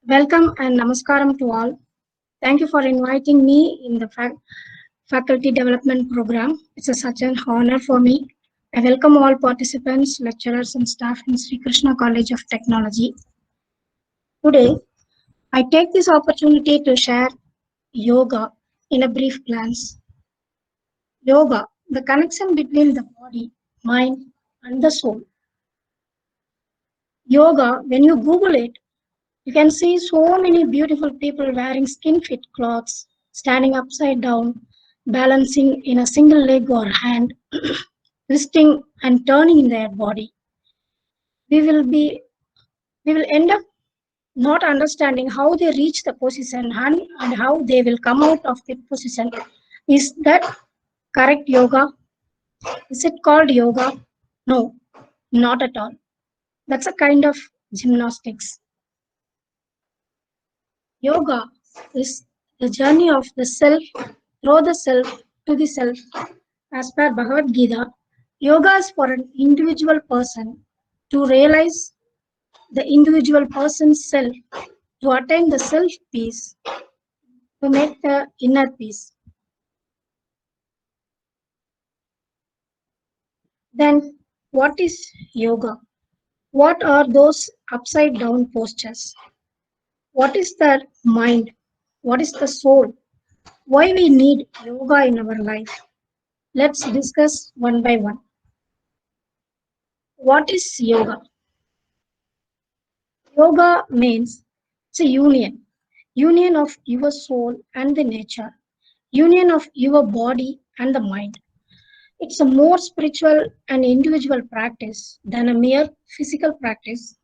Welcome and namaskaram to all. Thank you for inviting me in the faculty development program. Such an honor for me. I welcome all participants, lecturers, and staff in Sri Krishna College of Technology. Today, I take this opportunity to share yoga in a brief glance. Yoga, the connection between the body, mind, and the soul. Yoga, when you Google it, you can see so many beautiful people wearing skin fit clothes, standing upside down, balancing in a single leg or hand, twisting and turning in their body. We will be we will end up not understanding how they reach the position and how they will come out of the position. Is that correct yoga? Is it called yoga? No, not at all. That's a kind of gymnastics. Yoga is the journey of the self through the self to the self. As per Bhagavad Gita, yoga is for an individual person to realize the individual person's self, to attain the self peace, to make the inner peace. Then, what is yoga? What are those upside down postures? What is the mind? What is the soul? Why we need yoga in our life? Let's discuss one by one. What is yoga? Yoga means it's a union of your soul and the nature, union of your body and the mind. It's a more spiritual and individual practice than a mere physical practice.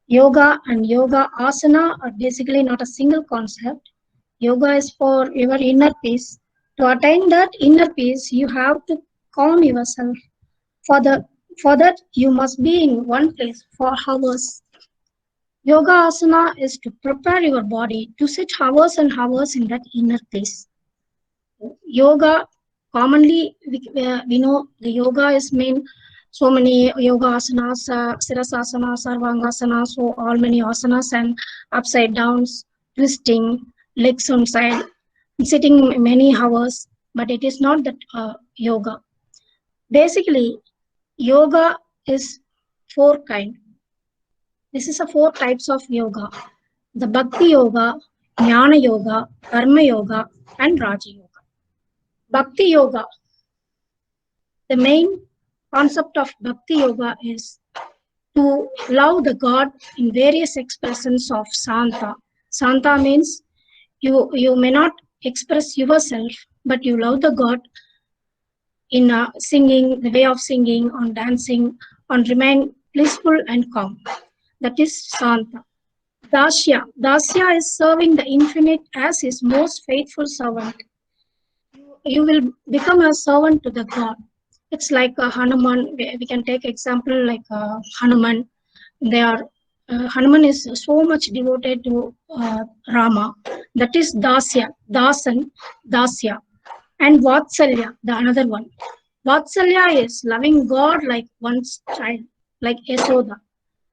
Yoga and yoga asana are basically not a single concept. Yoga is for your inner peace. To attain that inner peace, you have to calm yourself. For the for that, you must be in one place for hours. Yoga asana is to prepare your body to sit hours and hours in that inner place. Yoga, commonly we know the yoga is main so many yoga asanas, sirasasana, sarvangasana, so all many asanas and upside downs, twisting, legs on side, sitting many hours, but it is not that yoga. Basically, yoga is four kind. This is a four types of yoga: the Bhakti Yoga, Jnana Yoga, Karma Yoga, and Raja Yoga. Bhakti Yoga, the main concept of Bhakti Yoga is to love the God in various expressions of Santa. Santa means you may not express yourself, but you love the God in singing, the way of singing, on dancing, on remain blissful and calm. That is Santa. Dasya. Dasya is serving the infinite as his most faithful servant. You will become a servant to the God. It's like a Hanuman. We can take example like Hanuman. They are Hanuman is so much devoted to Rama. That is Dasya, Dasan, Dasya, and Vatsalya, the another one. Vatsalya is loving God like one's child, like Yasoda.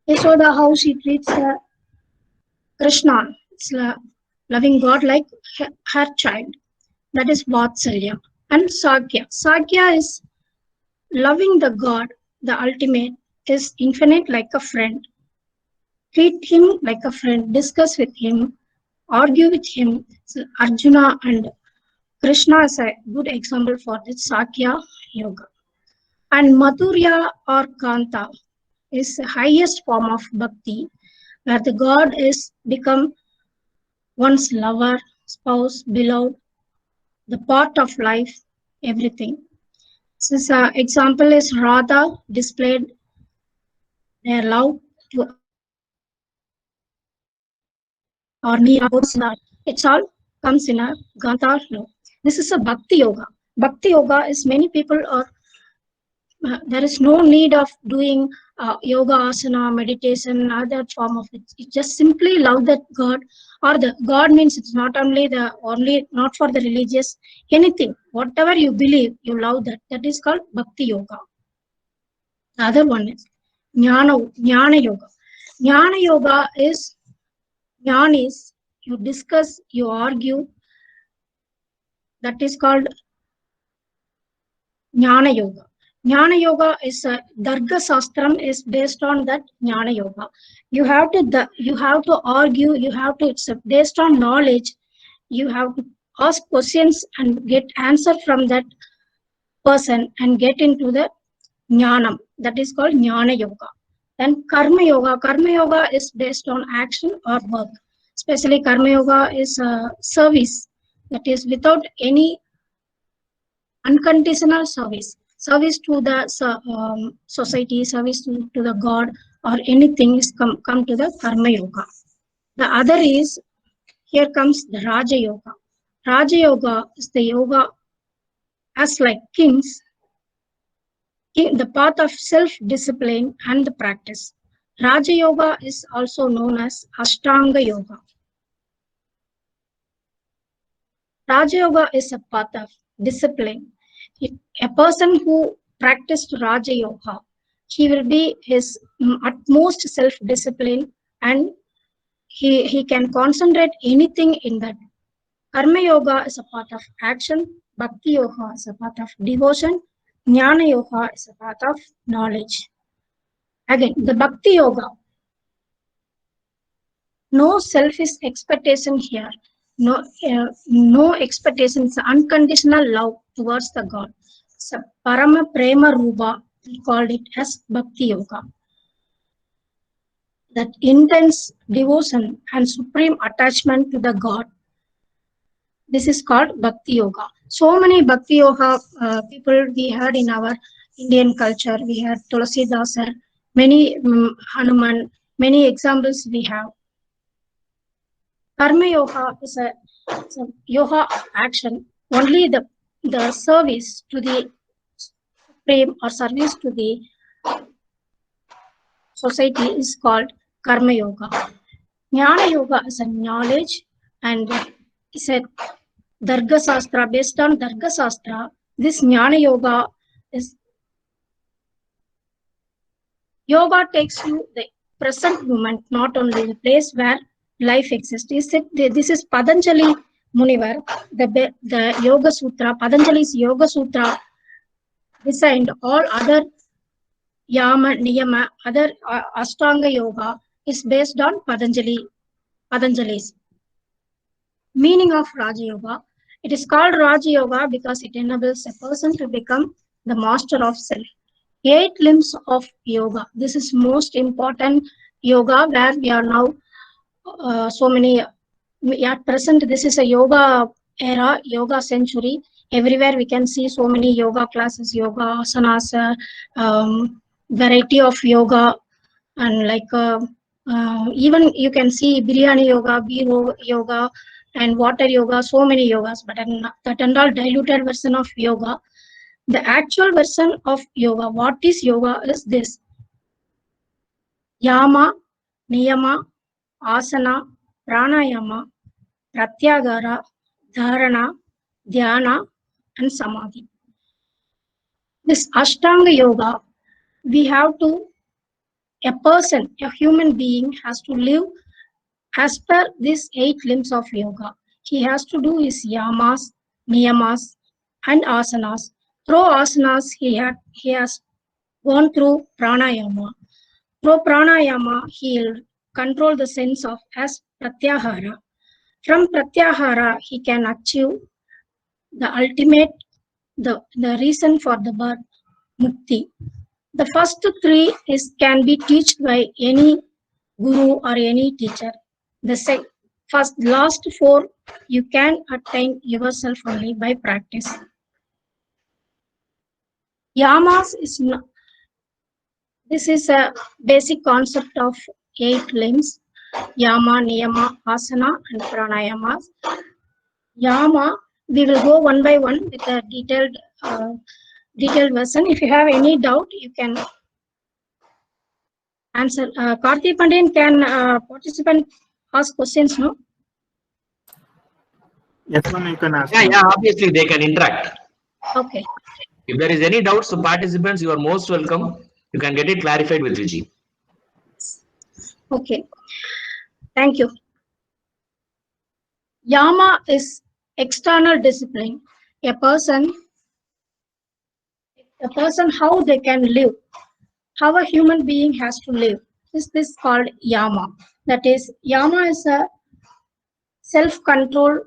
Yasoda, how she treats Krishna, it's loving God like her child. That is Vatsalya. And Sakya. Sakya is loving the God, the ultimate, is infinite like a friend. Treat him like a friend, discuss with him, argue with him. So Arjuna and Krishna is a good example for this Sakya yoga. And Madhurya or Kanta is the highest form of bhakti, where the God is become one's lover, spouse, beloved, the part of life, everything. This example is Radha displayed their love to or Meera, it's all comes in a Ganta law. This is a Bhakti Yoga. Bhakti Yoga is many people are there is no need of doing yoga, asana, meditation, other form of it. You just simply love that God, or the God means it's not only not for the religious, anything, whatever you believe, you love that. That is called Bhakti Yoga. The other one is Jnana Yoga. Jnana Yoga is Jnana is you discuss, you argue. That is called Jnana Yoga. Jnana Yoga is a Darga Sastram is based on that Jnana Yoga. You have to argue. You have to. It's based on knowledge. You have to ask questions and get answer from that person and get into the Jnanam. That is called Jnana Yoga. Then Karma Yoga. Karma Yoga is based on action or work. Especially Karma Yoga is a service that is without any unconditional service to the society, service to the god or anything is come to the Karma Yoga. The other is, here comes the Raja Yoga. Raja Yoga is the yoga as like kings, the path of self-discipline and the practice. Raja Yoga is also known as Ashtanga Yoga. Raja Yoga is a path of discipline. A person who practiced Raja Yoga, he will be his utmost self-discipline and he can concentrate anything in that. Karma Yoga is a part of action. Bhakti Yoga is a part of devotion. Jnana Yoga is a part of knowledge. Again, the Bhakti Yoga. No selfish expectation here. No expectations, unconditional love towards the God. So, Parama Prema Rupa, we called it as Bhakti Yoga. That intense devotion and supreme attachment to the God. This is called Bhakti Yoga. So many Bhakti Yoga people we had in our Indian culture. We had Tulasi Dasar, many Hanuman, many examples we have. Karma Yoga is a yoga action. Only the service to the supreme or service to the society is called Karma Yoga. Jnana Yoga is a knowledge and is a Darga Sastra. Based on Darga Sastra, this Jnana Yoga is yoga takes you the present moment, not only the place where life exists. This is Patanjali Munivar, the Yoga Sutra. Patanjali's Yoga Sutra designed all other Yama, Niyama, other Ashtanga Yoga is based on Patanjali's. Meaning of Raja Yoga. It is called Raja Yoga because it enables a person to become the master of self. 8 limbs of yoga. This is most important yoga where we are now so many at present. This is a yoga era, yoga century. Everywhere we can see so many yoga classes, yoga asanas, variety of yoga, and like even you can see biryani yoga, biro yoga, and water yoga. So many yogas, but that and all diluted version of yoga. The actual version of yoga, what is yoga, is this: Yama, Niyama, Asana, Pranayama, Pratyagara, Dharana, Dhyana, and Samadhi. This Ashtanga Yoga, we have to, a person, a human being has to live as per these 8 limbs of yoga. He has to do his yamas, niyamas, and asanas. Through asanas, he has gone through pranayama. Through pranayama, he'll control the sense of as pratyahara. From pratyahara, he can achieve the ultimate, the reason for the birth, mukti. The first 3 can be taught by any guru or any teacher. The last 4, you can attain yourself only by practice. Yamas is not, this is a basic concept of 8 limbs: Yama, Niyama, Asana, and Pranayamas. Yama, we will go one by one with a detailed version. If you have any doubt, you can answer. Karthi Pandian, can participant ask questions? No. Yes, ma'am, you can ask. Yeah, obviously they can interact. Okay. If there is any doubts, so participants, you are most welcome. You can get it clarified with Viji. Okay. Thank you. Yama is external discipline. A person, how they can live, how a human being has to live. Is this called Yama? That is, Yama is a self-control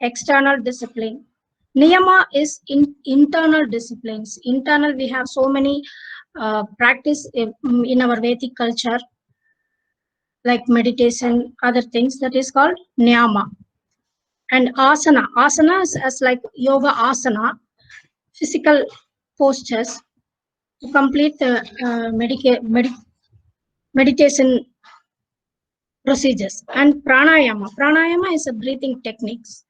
external discipline. Niyama is internal disciplines. Internal, we have so many practice in our Vedic culture, like meditation, other things, that is called Niyama. And asana. Asana is as like yoga asana, physical postures to complete the meditation procedures. And pranayama. Pranayama is a breathing techniques.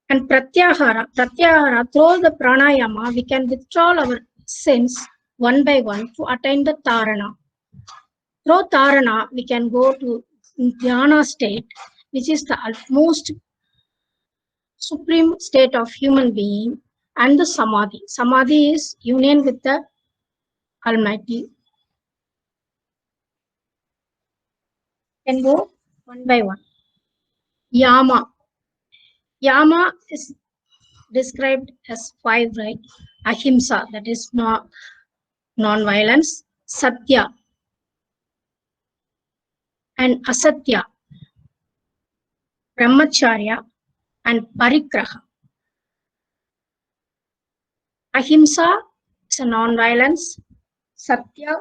And pratyahara, through the pranayama, we can withdraw our sins one by one to attain the tarana. Through tarana, we can go to dhyana state, which is the utmost supreme state of human being, and the samadhi. Samadhi is union with the Almighty. Can go one by one. Yama. Yama is described as 5, right? Ahimsa, that is non-violence. Satya and asatya. Brahmacharya and parigraha. Ahimsa is a non-violence. Satya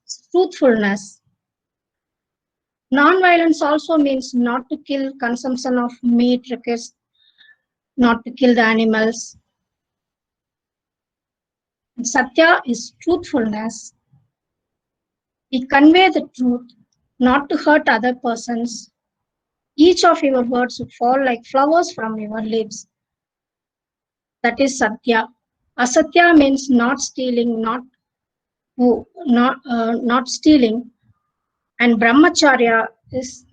is truthfulness. Non-violence also means not to kill, consumption of meat, request not to kill the animals. And Satya is truthfulness. We convey the truth, not to hurt other persons. Each of your words would fall like flowers from your lips. That is Satya. Asatya means not stealing, not stealing, and Brahmacharya is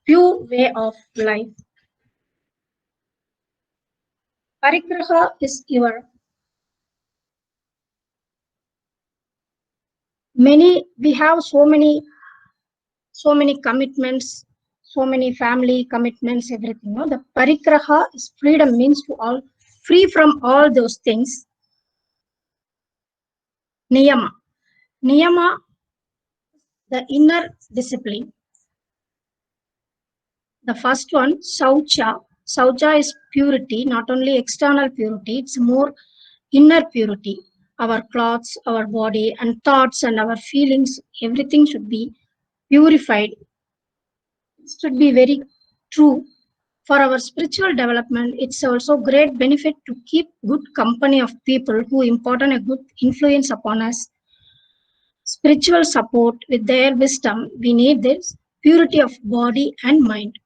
pure way of life. Parigraha is your we have so many commitments, so many family commitments, everything. No? The parigraha is freedom, means to all free from all those things. Niyama. Niyama, the inner discipline. The first one, Saucha. Saucha is purity, not only external purity, it's more inner purity. Our clothes, our body, and thoughts, and our feelings, everything should be purified. It should be very true. For our spiritual development, it's also great benefit to keep good company of people who impart a good influence upon us. Spiritual support with their wisdom, we need this purity of body and mind.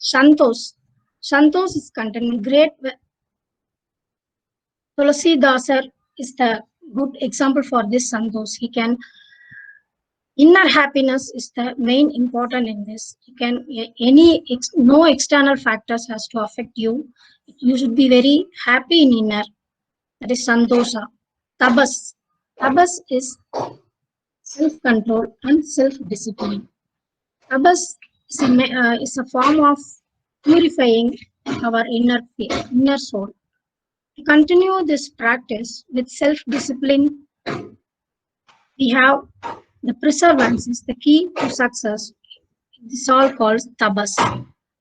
Santosh. Santosh is contentment. Great Tulsi Dasar is the good example for this Santosh. He can inner happiness is the main important in this. You can no external factors has to affect you. You should be very happy in inner. That is Santosha. Tabas. Tabas is self-control and self-discipline. Tabas is a form of purifying our inner soul. To continue this practice with self-discipline, we have the perseverance is the key to success. This all called tabas,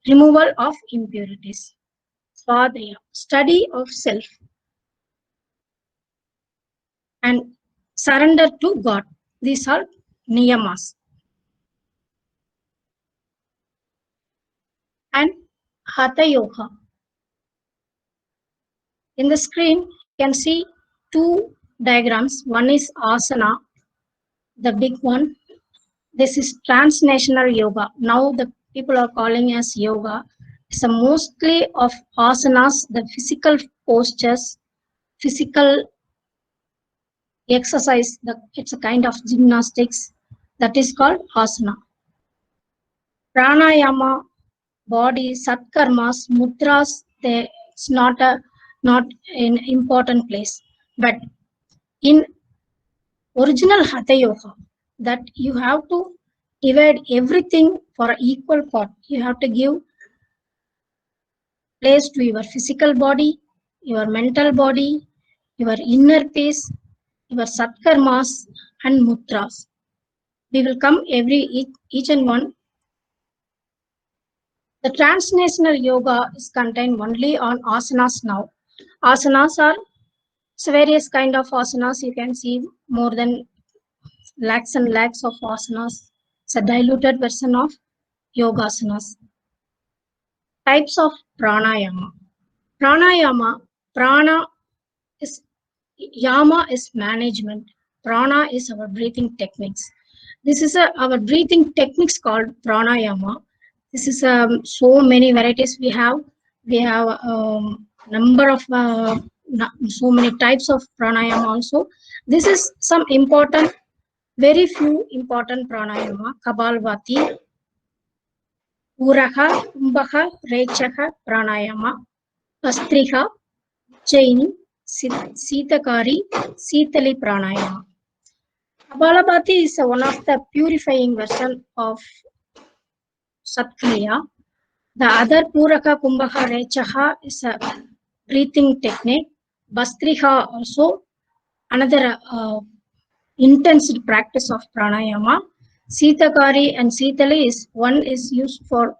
removal of impurities. Swadhyaya, study of self, and surrender to God. These are niyamas. And hatha yoga. In the screen, you can see two diagrams. One is asana, the big one. This is transnational yoga. Now the people are calling as yoga. It's a mostly of asanas, the physical postures, physical exercise. It's a kind of gymnastics that is called asana. Pranayama, body, satkarmas, mudras, it's not an important place. But in original hatha yoga, that you have to divide everything for equal part. You have to give placed to your physical body, your mental body, your inner peace, your satkarmas and mudras. We will come each and one. The transnational yoga is contained only on asanas now. Asanas are various kind of asanas. You can see more than lakhs and lakhs of asanas. It's a diluted version of yogasanas. Types of pranayama. Pranayama, prana is yama is management. Prana is our breathing techniques. This is our breathing techniques called pranayama. This is so many varieties we have. We have number of so many types of pranayama also. This is some important, very few important pranayama. Kapalbhati, Uraha, Kumbhaka, Rechaka, pranayama. Astriha, Chaini, Sitakari, Sitali pranayama. Kapalabhati is one of the purifying version of Satkriya. The other Puraka, Kumbhaka, Rechaha is a breathing technique. Bastriha also another intense practice of pranayama. Sitakari and Sitali is one is used for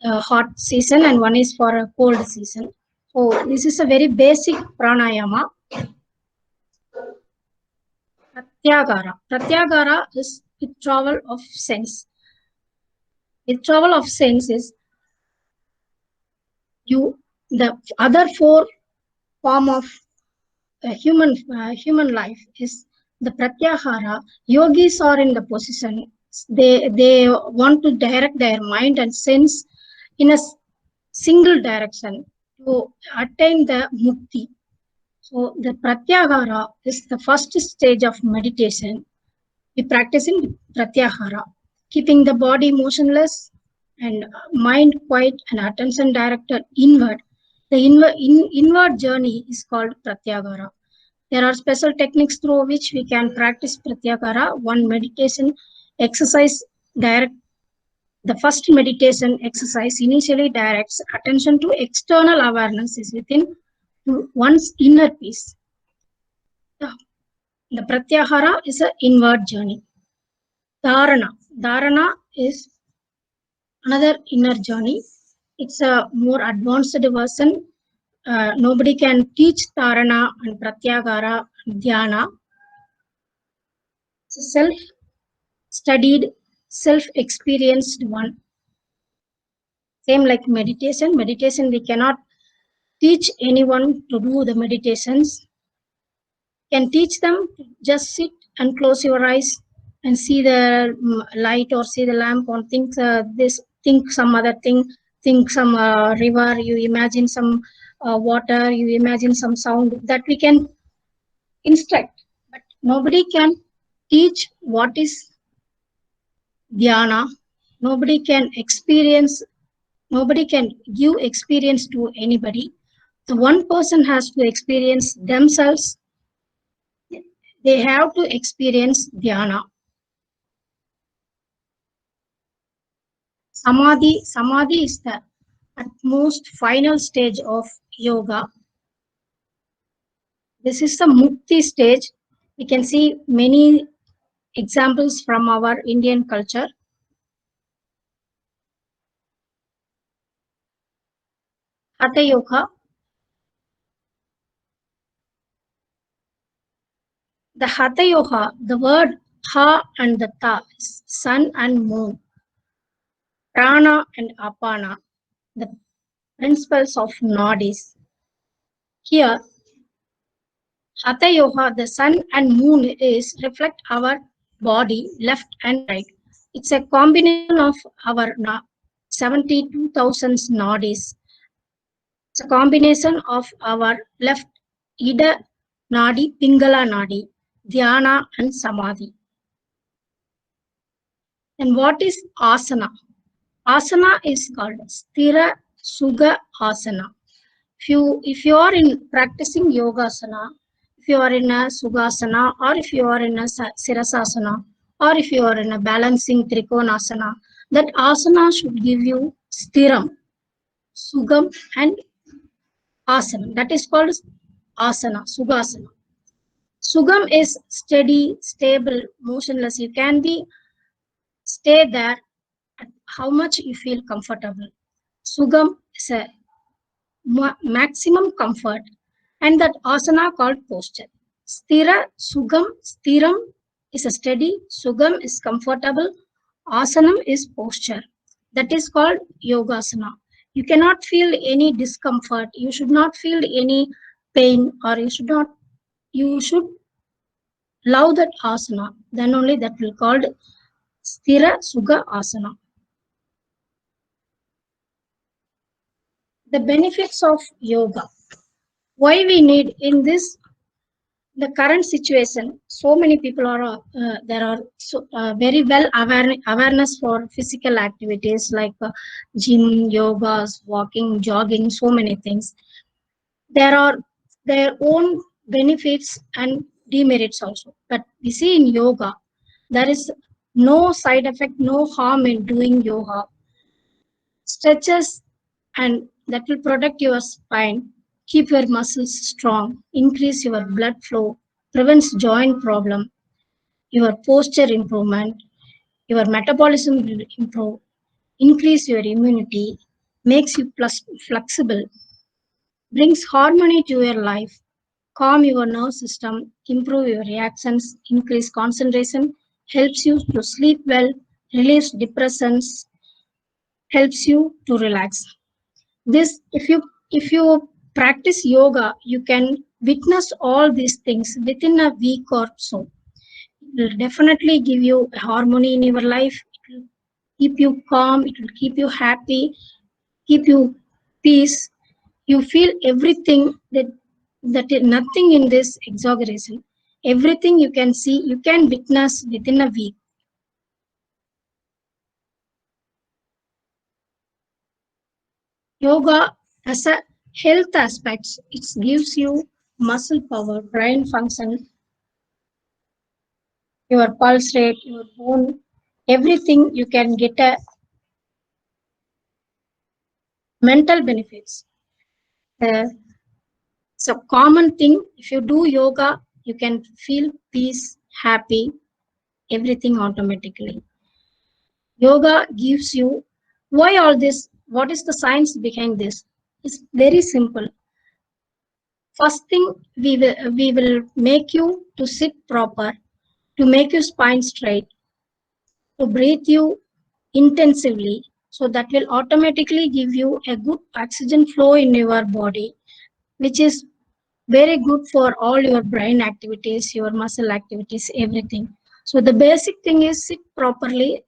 hot season and one is for a cold season. So this is a very basic pranayama. Pratyagara. Pratyagara is withdrawal of sense. Withdrawal of sense is the other four form of human life is the pratyahara. Yogis are in the position. They want to direct their mind and sense in a single direction to attain the mukti. So the pratyahara is the first stage of meditation. We practice in pratyahara, keeping the body motionless and mind quiet and attention directed inward. The inward journey is called pratyahara. There are special techniques through which we can practice pratyahara. One meditation exercise the first meditation exercise initially directs attention to external awareness is within one's inner peace. The pratyahara is an inward journey. Dharana. Dharana is another inner journey. It's a more advanced version. Nobody can teach Dharana and Pratyahara and Dhyana. It's a self-studied, self-experienced one. Same like meditation. Meditation, we cannot teach anyone to do the meditations. Can teach them to just sit and close your eyes and see the light or see the lamp or think think some other thing, think some river, you imagine some water, you imagine some sound that we can instruct, but nobody can teach what is dhyana. Nobody can give experience to anybody. So one person has to experience themselves. They have to experience dhyana. Samadhi is the utmost final stage of yoga. This is the mukti stage. We can see many examples from our Indian culture. Hatha yoga. The Hatha yoga, the word ha and the ta is sun and moon. Prana and apana, the principles of nadis. Here, Hatha yoga, the sun and moon is reflect our body left and right. It's a combination of our 72,000 nadis. It's a combination of our left Ida Nadi, Pingala Nadi, Dhyana and Samadhi. And what is asana? Asana is called Sthira Sugha Asana. If you are in practicing Yogasana, if you are in a Sukhasana, or if you are in a Sirasasana, or if you are in a balancing Trikonasana, that asana should give you Sthiram. Sugam, and Asana. That is called Asana, Sugasana. Sugam is steady, stable, motionless. You can be stay there at how much you feel comfortable. Sugam is a maximum comfort, and that asana called posture. Sthira, Sugam, Sthiram is a steady, Sugam is comfortable, Asanam is posture. That is called Yogasana. You cannot feel any discomfort, you should not feel any pain, or you should love that asana. Then only that will called Sthira Sugha Asana. The benefits of yoga. Why we need in this the current situation, so many people are there are very well awareness for physical activities like gym, yogas, walking, jogging, so many things. There are their own benefits and demerits also, but we see in yoga there is no side effect, no harm in doing yoga. Stretches and that will protect your spine, keep your muscles strong, increase your blood flow, prevents joint problem, your posture improvement, your metabolism will improve, increase your immunity, makes you plus flexible, brings harmony to your life, calm your nerve system, improve your reactions, increase concentration, helps you to sleep well, relieves depressions, helps you to relax. This if you practice yoga, you can witness all these things within a week or so. It will definitely give you harmony in your life. It will keep you calm, it will keep you happy, keep you peace. You feel everything that is nothing in this exaggeration. Everything you can see, you can witness within a week. Yoga as a health aspects, it gives you muscle power, brain function, your pulse rate, your bone, everything you can get a mental benefits. It's a common thing. If you do yoga, you can feel peace, happy, everything automatically. Yoga gives you why all this? What is the science behind this? It's very simple. First thing, we will make you to sit proper, to make your spine straight, to breathe you intensively. So that will automatically give you a good oxygen flow in your body, which is very good for all your brain activities, your muscle activities, everything. So the basic thing is sit properly,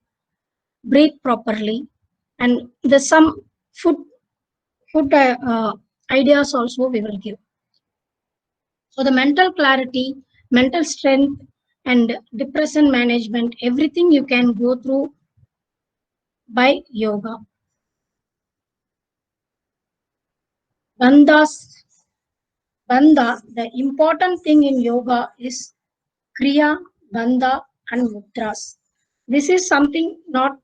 breathe properly, and the some food ideas also we will give. So the mental clarity, mental strength, and depression management, everything you can go through by yoga. Bandhas, bandha, the important thing in yoga is kriya, bandha, and mudras. This is something not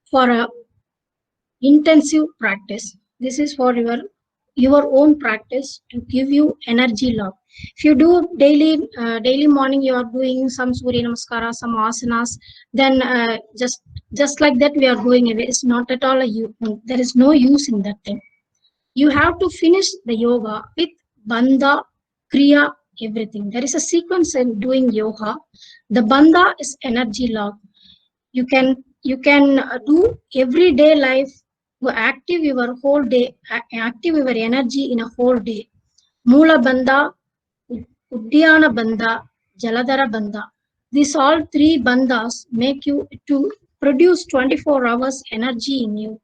for a intensive practice. This is for your own practice to give you energy love. If you do daily morning, you are doing some Surya Namaskara, some asanas, then just like that we are going away. It's not at all there is no use in that thing. You have to finish the yoga with bandha, kriya, everything. There is a sequence in doing yoga. The bandha is energy log. You can do everyday life to active your whole day, active your energy in a whole day. Mula bandha, Uddiyana bandha, Jaladhara bandha. These all three bandhas make you to produce 24 hours energy in you.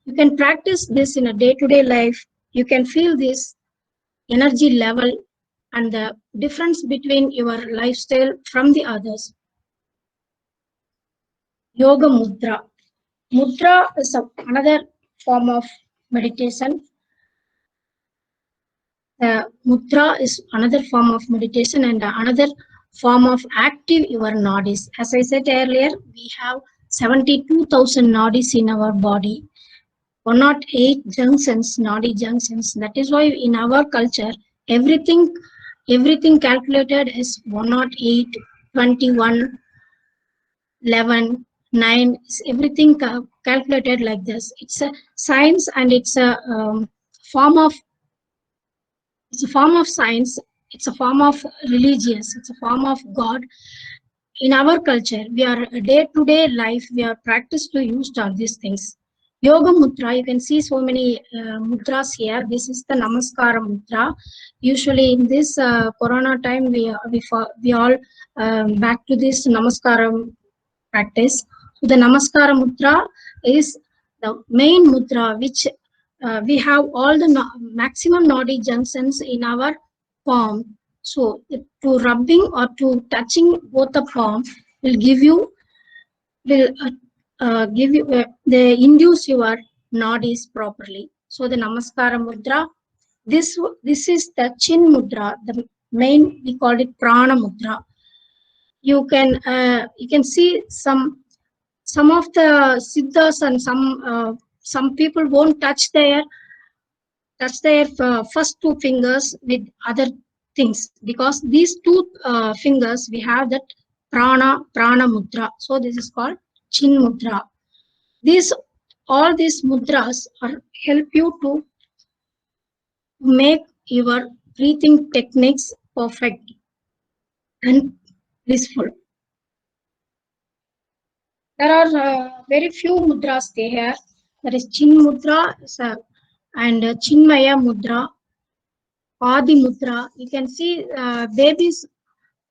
You can practice this in a day-to-day life. You can feel this energy level and the difference between your lifestyle from the others. Yoga mudra. Mudra is another form of meditation. Mudra is another form of meditation and another form of active your nadis. As I said earlier, we have 72,000 nadis in our body. 108 junctions, nadi junctions. That is why in our culture, everything calculated is 108, 21, 11, 9. Everything calculated like this. It's a science, and form of it's a form of science. It's a form of religious. It's a form of God. In our culture, we are day to day life, we are practiced to use all these things. Yoga mudra, you can see so many mudras here. This is the Namaskara mudra. Usually in this Corona time, we all back to this Namaskara practice. So the Namaskara mudra is the main mudra which we have all the maximum nadi junctions in our palm. So to rubbing or to touching both the palm will give you they induce your nadis properly. So the Namaskara mudra. This is the chin mudra. The main, we call it prana mudra. You can see some of the siddhas, and some people won't touch their first two fingers with other things, because these two fingers we have that prana mudra. So this is called chin mudra. All these mudras are help you to make your breathing techniques perfect and blissful. There are very few mudras there. There is chin mudra and chinmaya mudra, adi mudra. You can see babies,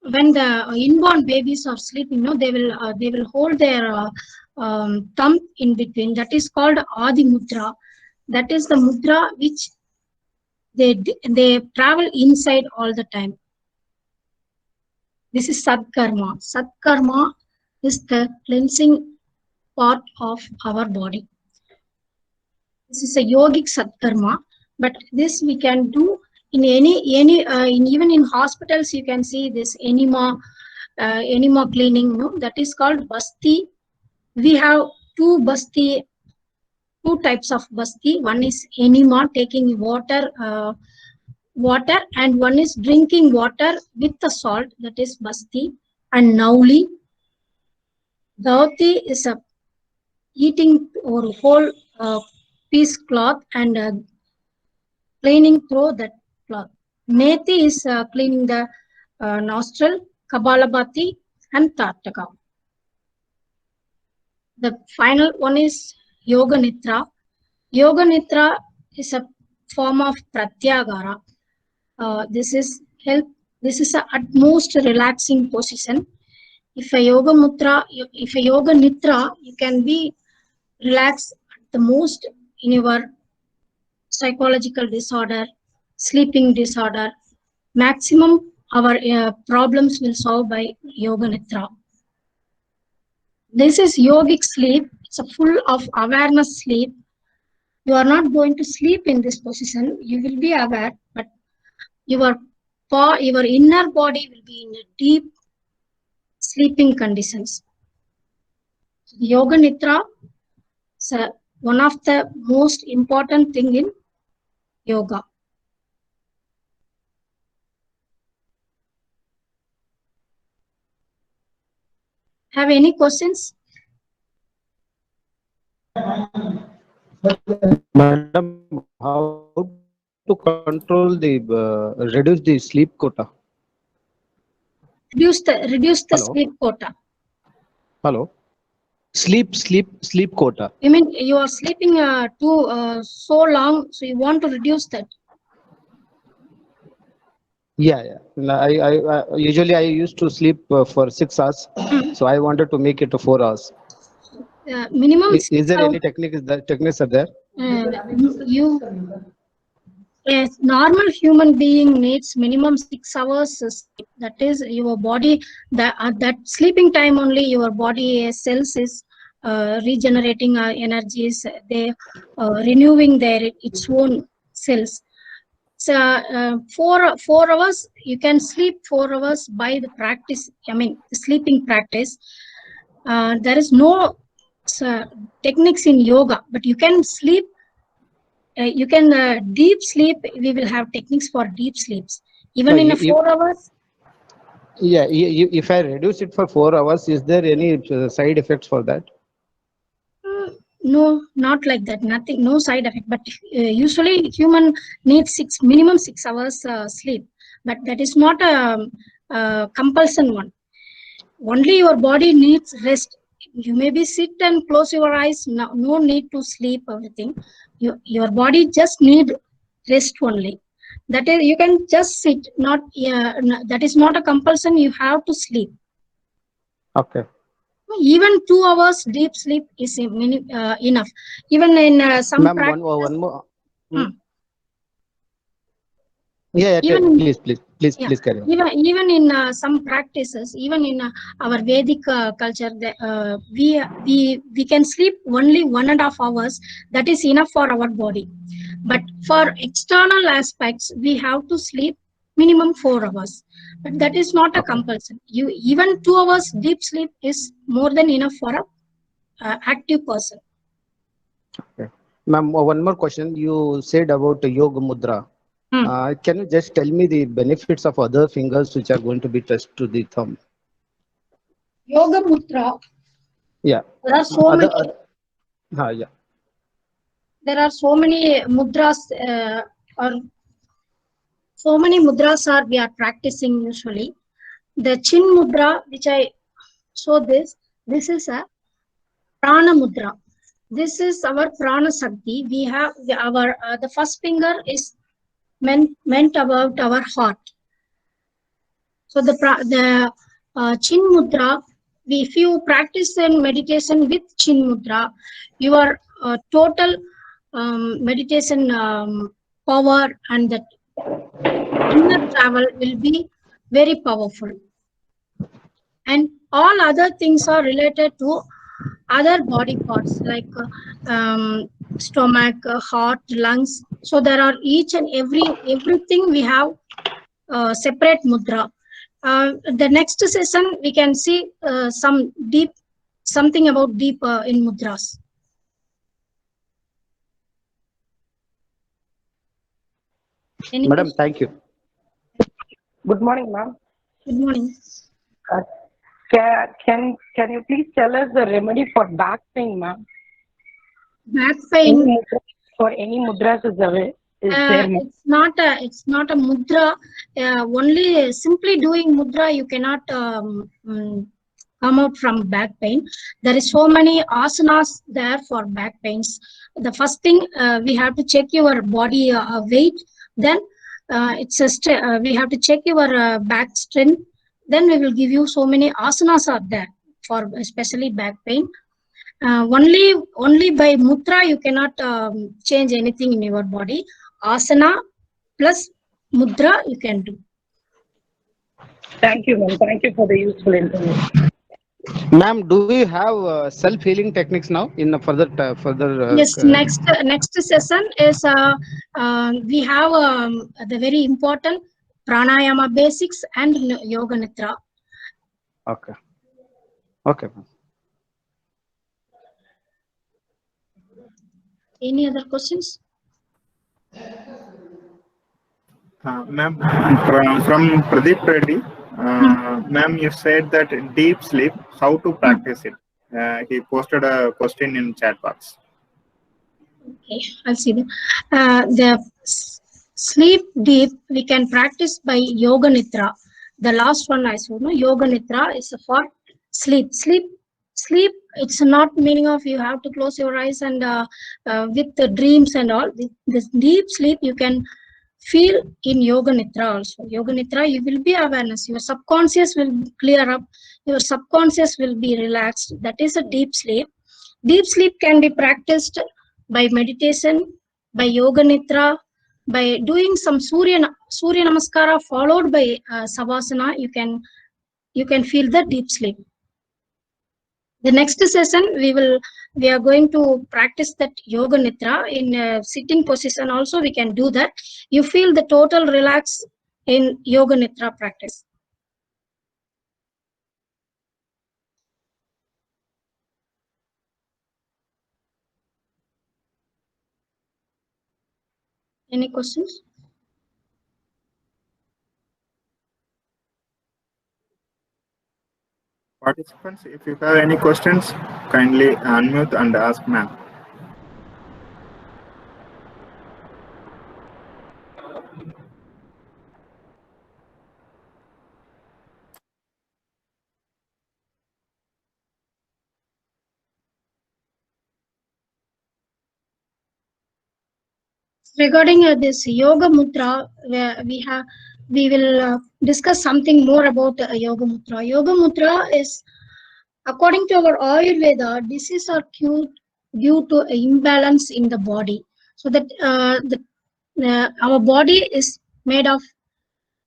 when the inborn babies are sleeping, they will hold their thumb in between. That is called adi mudra. That is the mudra which they travel inside all the time. This is sadkarma. Sadkarma is the cleansing part of our body. This is a yogic sadkarma, but this we can do in even in hospitals. You can see this enema cleaning. That is called basti. We have two types of basti. One is enema, taking water, and one is drinking water with the salt. That is basti. And nauli. Dhauti is a eating or whole piece cloth and cleaning through that cloth. Neti is cleaning the nostril, Kapalabhati, and Tartaka. The final one is Yoga Nitra. Yoga Nitra is a form of Pratyagara. This is a utmost relaxing position. If a yoga nitra, you can be relaxed at the most in your psychological disorder, sleeping disorder. Maximum our problems will solve by yoga nitra. This is yogic sleep. It's a full of awareness sleep. You are not going to sleep in this position. You will be aware, but your inner body will be in a deep sleeping conditions. Yoga nitra is one of the most important thing in yoga. Have any questions? Madam, how to control reduce the sleep quota? Reduce the Hello? sleep quota. Hello. Sleep quota. You mean you are sleeping so long, so you want to reduce that? Yeah. I usually I used to sleep for 6 hours, so I wanted to make it to 4 hours. Minimum. Is there any techniques are there? A normal human being needs minimum 6 hours sleep. That is your body. That sleeping time only your body cells is regenerating energies. They renewing its own cells. So 4 hours you can sleep 4 hours by the practice. I mean the sleeping practice. There is no techniques in yoga, but you can sleep you can deep sleep. We will have techniques for deep sleeps. No, Even in a 4 hours, yeah, if I reduce it for 4 hours, is there any side effects for that? no, not like that. Nothing, no side effect. But usually, human needs minimum 6 hours sleep. But that is not a compulsion one. Only your body needs rest. You maybe sit and close your eyes. No, no need to sleep. Everything. Your body just need rest only. That is, you can just sit. Not that is not a compulsion. You have to sleep. Okay. Even 2 hours deep sleep is enough. Even in some Ma'am, practices, one more. hmm, Yeah, even yeah, please carry on. even in some practices, even in our Vedic culture, we can sleep only 1.5 hours. That is enough for our body. But for external aspects, we have to sleep minimum 4 hours. But that is not a Okay. compulsion. You even 2 hours deep sleep is more than enough for a active person. Okay. Ma'am, one more question. You said about the yoga mudra. Hmm. Can you just tell me the benefits of other fingers which are going to be touched to the thumb? Yoga Mudra. Yeah. There are so Other, many. other yeah. There are so many mudras, or so many mudras are we are practicing usually. The chin mudra, which I show this is a prana mudra. This is our prana sakti. We have our the first finger is meant about our heart. So the chin mudra, if you practice in meditation with chin mudra, your total meditation power and the inner travel will be very powerful. And all other things are related to other body parts like stomach, heart, lungs. So there are each and everything we have separate mudra. The next session we can see something about deep in mudras. Any Madam, question? thank you. Good morning, ma'am. Good morning. Uh, can you please tell us the remedy for back pain, ma'am? Back pain. For any mudras is there, ma'am? It's not a mudra. Only simply doing mudra you cannot come out from back pain. There is so many asanas there for back pains. The first thing we have to check your body weight. Then we have to check your back strength. Then we will give you so many asanas are there for especially back pain. Only by mudra you cannot change anything in your body. Asana plus mudra you can do. Thank you, ma'am. Thank you for the useful information. Ma'am, do we have self-healing techniques now in the further? Yes, next session is we have the very important pranayama basics and yoga nidra. Okay. Okay, ma'am. Any other questions? Ma'am, from Pradeep Reddy, ma'am, you said that deep sleep, how to practice it? He posted a question in chat box. Okay, I'll see them. Sleep deep we can practice by yoga nidra. The last one I saw, no, yoga nidra is for sleep. Sleep. It's not meaning of you have to close your eyes and with the dreams and all. This deep sleep you can feel in yoga nidra also. Yoga nidra you will be awareness. Your subconscious will clear up. Your subconscious will be relaxed. That is a deep sleep. Deep sleep can be practiced by meditation, by yoga nidra, by doing some surya namaskara followed by savasana. You can feel the deep sleep. The next session we are going to practice that yoga nidra in sitting position. Also we can do that. You feel the total relax in yoga nidra practice. Any questions? Participants, if you have any questions, kindly unmute and ask ma'am. Regarding this yoga mudra, we will discuss something more about yoga mudra. Yoga mudra is, according to our Ayurveda, diseases are cured due to an imbalance in the body. So that our body is made of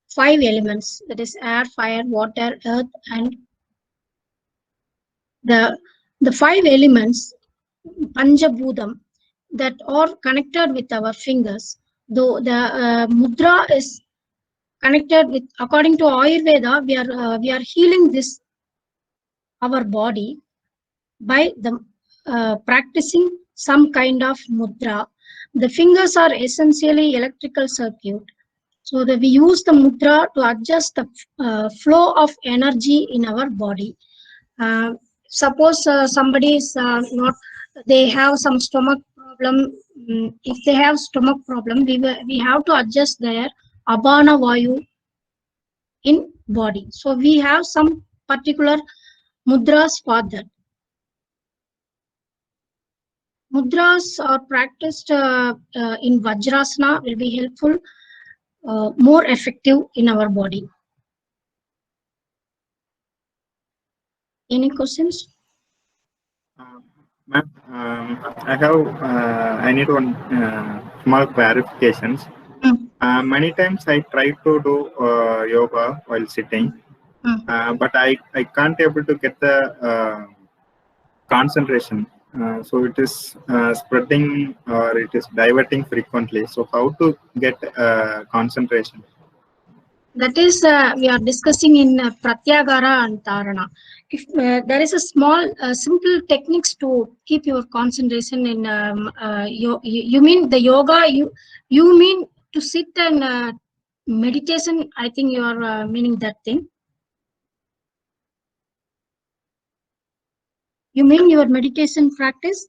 5 elements, that is air, fire, water, earth, and the 5 elements Panjabhudam that are connected with our fingers. Though the mudra is connected with, according to Ayurveda, we are healing this our body by the practicing some kind of mudra. The fingers are essentially electrical circuit, so that we use the mudra to adjust the flow of energy in our body. Suppose somebody is not, they have some stomach problem. If they have stomach problem, we have to adjust their abana vayu in body. So we have some particular mudras for that. Mudras are practiced in Vajrasana will be helpful, more effective in our body. Any questions? Ma'am, I need one small clarifications. Many times I try to do yoga while sitting, but I can't able to get the concentration. So it is spreading or it is diverting frequently. So how to get concentration? That is, we are discussing in Pratyagara and Tarana. If there is a small, simple techniques to keep your concentration in, you mean the yoga? You mean to sit and meditation? I think you are meaning that thing. You mean your meditation practice?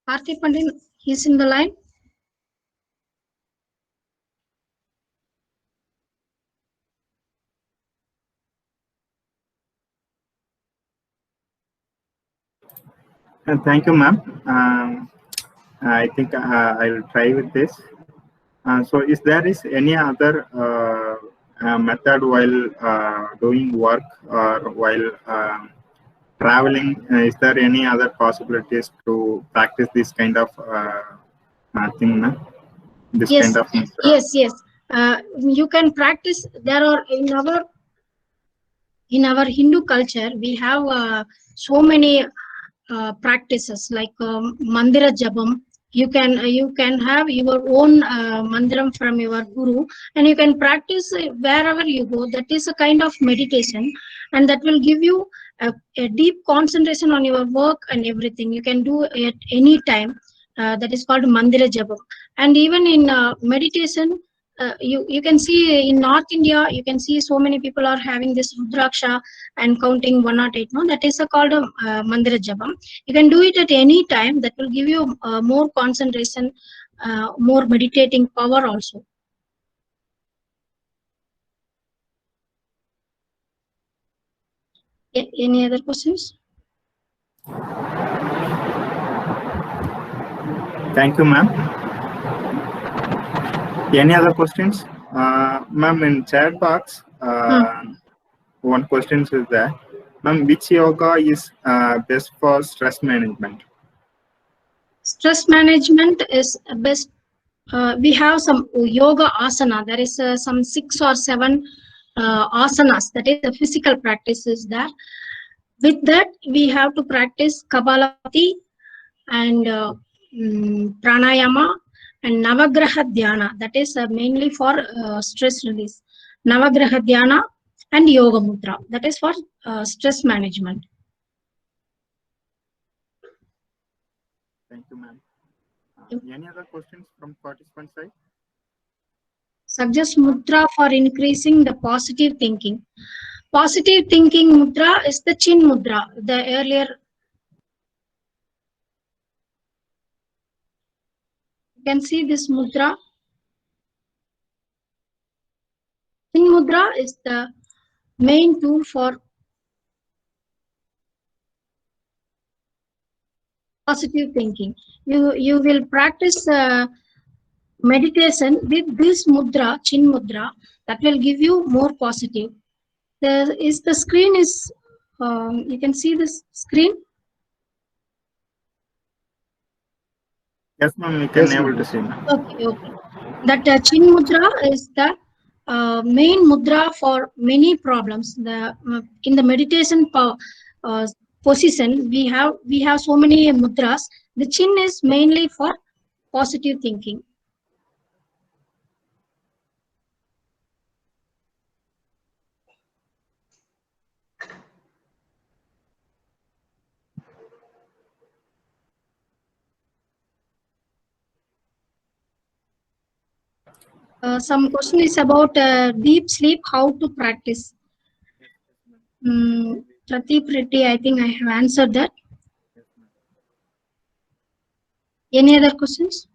Karthi Pandit, he's in the line. Thank you, ma'am. I think I will try with this. So is there is any other method while doing work or while traveling? Is there any other possibilities to practice this kind of thing, ma'am? This Yes, kind of yes. You can practice. There are in our Hindu culture, we have so many practices like mandira jabam. You can have your own mandiram from your guru, and you can practice wherever you go. That is a kind of meditation, and that will give you a deep concentration on your work and everything. You can do it any time. That is called mandira jabam. And even in meditation, you can see in North India, you can see so many people are having this rudraksha and counting 108. No, that is called a mandira jabam. You can do it at any time. That will give you more concentration, more meditating power also. Any other questions? Thank you, ma'am. Any other questions? Ma'am, in chat box, one question is there. Ma'am, which yoga is best for stress management? Stress management is best. We have some yoga asana. There is some 6 or 7 asanas. That is the physical practices there. With that, we have to practice Kapalabhati and pranayama and navagraha dhyana. That is mainly for stress release. Navagraha Dhyana, and Yoga Mudra. That is for stress management. Thank you, ma'am. Any other questions from participant side? Suggest mudra for increasing the positive thinking. Positive thinking mudra is the Chin Mudra. The earlier, you can see this mudra. Chin Mudra is the main tool for positive thinking. You will practice meditation with this mudra, Chin Mudra, that will give you more positive. The screen is, you can see this screen. Yes, ma'am, we can Yes, able ma'am. to see, ma'am. Okay. That Chin Mudra is the main mudra for many problems. In the meditation position, we have so many mudras. The Chin is mainly for positive thinking. Some question is about deep sleep, how to practice. Pradeep Reddy, I think I have answered that. Any other questions?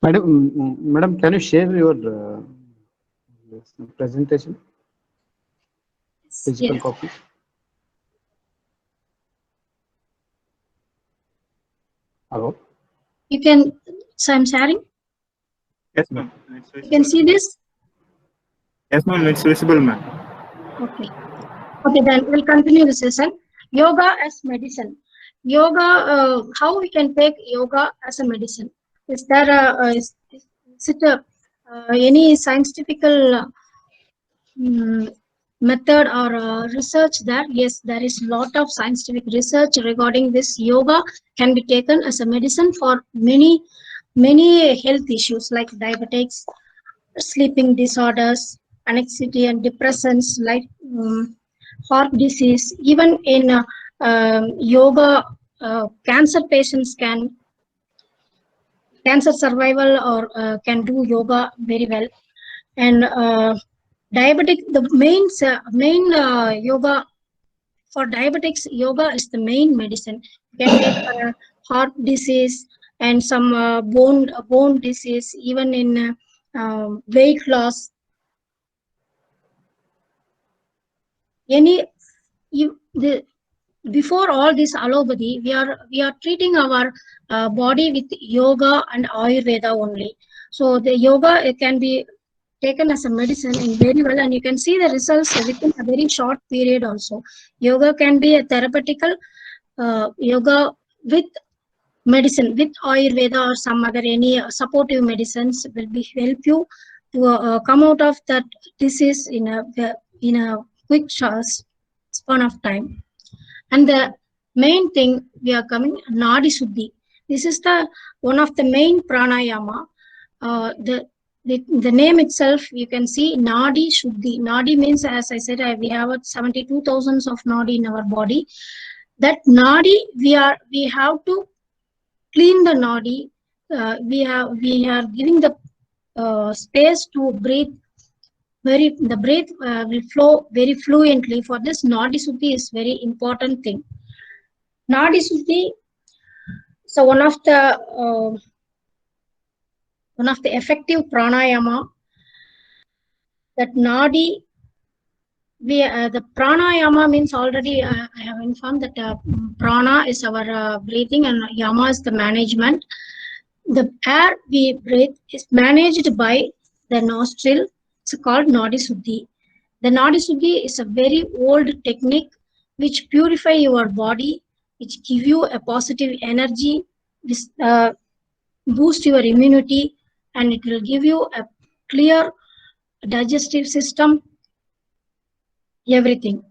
Madam, can you share your presentation? Physical Yes. copy. Hello. You can. So I'm sharing. Yes, ma'am. You can see this. Yes, ma'am, it's visible, ma'am. Okay. Okay, then we'll continue the session. Yoga as medicine. Yoga, how we can take yoga as a medicine? Is there is it any scientific method or research there? Yes, there is a lot of scientific research regarding this. Yoga can be taken as a medicine for many health issues like diabetics, sleeping disorders, anxiety and depressions, like heart disease. Even in yoga, cancer patients can cancer survival or can do yoga very well. And diabetic, the main yoga for diabetics, yoga is the main medicine. You can take heart disease and some bone disease, even in weight loss. Before all this allopathy, we are treating our body with yoga and Ayurveda only. So the yoga, it can be taken as a medicine and very well, and you can see the results within a very short period also. Yoga can be a therapeutical yoga with medicine, with Ayurveda or some other any supportive medicines will be help you to come out of that disease in a quick span of time. And the main thing we are coming, Nadi Shuddhi. This is the one of the main pranayama. The name itself, you can see Nadi Shuddhi. Nadi means, as I said, we have 72,000 of Nadi in our body. That Nadi, we have to clean the Nadi. We are giving the space to breathe. The breath will flow very fluently. For this, Nadi Shuddhi is very important thing. Nadi Shuddhi, so one of the effective pranayama. That Nadi, the pranayama means already I have informed that prana is our breathing and yama is the management. The air we breathe is managed by the nostril. It's called Nadi Shuddhi. The Nadi Shuddhi is a very old technique which purify your body, which give you a positive energy, boost your immunity, and it will give you a clear digestive system, everything.